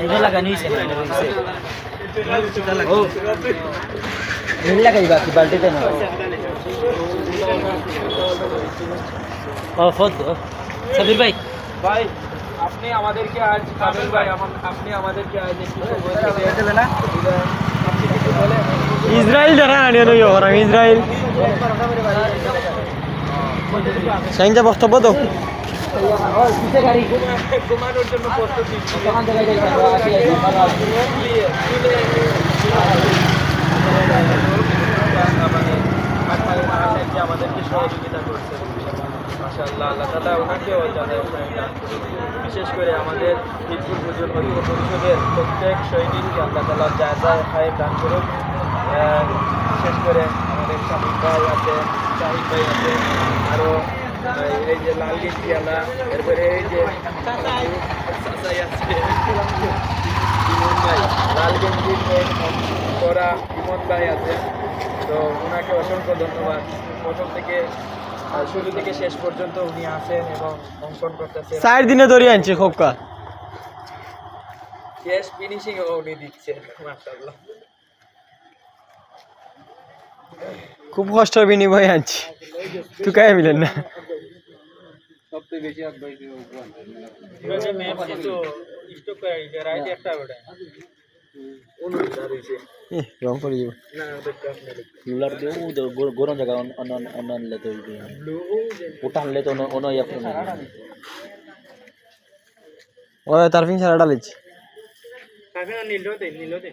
এটা লাগানি হইছে না এটা হইছে ও নীল লাগাই বাকি বালতিতে না ও ফদ সাবির ভাই ভাই আপনি আমাদেরকে আজ কাবিল ভাই আপনি আমাদেরকে আজ একটু সময় দিলেন না আপনি কিছু বলেন ইসরায়েল যারা আনিয়ে নয় ওরা ইসরায়েল সাইনজা বক্তব্য তো ঘুমানোর জন্য প্রস্তুতি আমাদেরকে সহযোগিতা করছেন মাশাআল্লাহ আল্লাহ তাআলা ওনাকেও জানায় বিশেষ করে আমাদের হিজবুল হুজুর ঐক্য পরিষদের প্রত্যেক সৈনিককে আল্লাহ তাআলা জাযায়ে খায়ের দান করুন বিশেষ করে আমাদের শামিম ভাই আছে শাহিদ ভাই আছে আরও এই যে লালগিঞ্জিওয়ালা এরপরে এই যে চাচাই আছে ইমন ভাই লালগিঞ্জির করা ইমন ভাই আছে তো ওনাকে অসংখ্য ধন্যবাদ প্রথম থেকে শুরু থেকে শেষ পর্যন্ত উনি আছেন এবং অঙ্কন করতেছেন 4 দিনে ধরে আনছে খোকা শেষ ফিনিশিং উনি দিচ্ছেন মাশাআল্লাহ খুব কষ্ট বিনিময় আনছি তুই কাই মিলেন না সবচেয়ে বেশি আগবাইছে এবারে ম্যাপ কিন্তু স্টক করে দিয়েছে রাইট একটা ওটা অনুদার হইছে রং করে দিব না দেখতে আপনি লুলার দেও গরম জায়গা অন লেতে হইবে ওটা আনলে তো অন ইয়া করে ও তার ফিন সারা ডালেছি কাকে নীলতে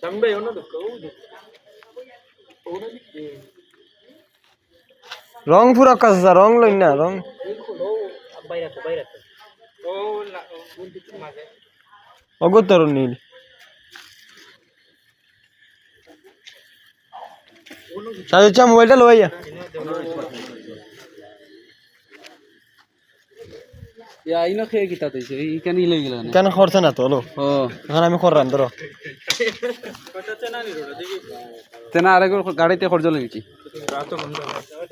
সামনে অন্য তো কও রং পুরা কাঁচা রং লই না রং বাইরে ও বন্ধু মাঝে অগতর নীল সাজু চা মোবাইলটা লইয়া আইনো খেয়ে কিতা দিছে এইখানে লই গেল না কেন খরচা না তো হলো ও এখন আমি করলাম ধরো কত চেনা নি রোডা দেখি তেনা আরেক গাড়িতে খরচ লাগিছি রাত বন্ধ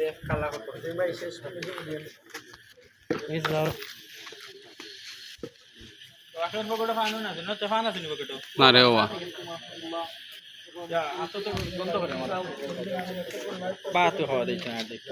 দেখ কালা করতে ভাই শেষ করে দিন এই যাও আসল পকেটে ফানো না না তে ফানা দিন পকেটে না রে ওয়া যা আত তো বন্ধ করে মারা বাত হওয়া দিছ না দেখ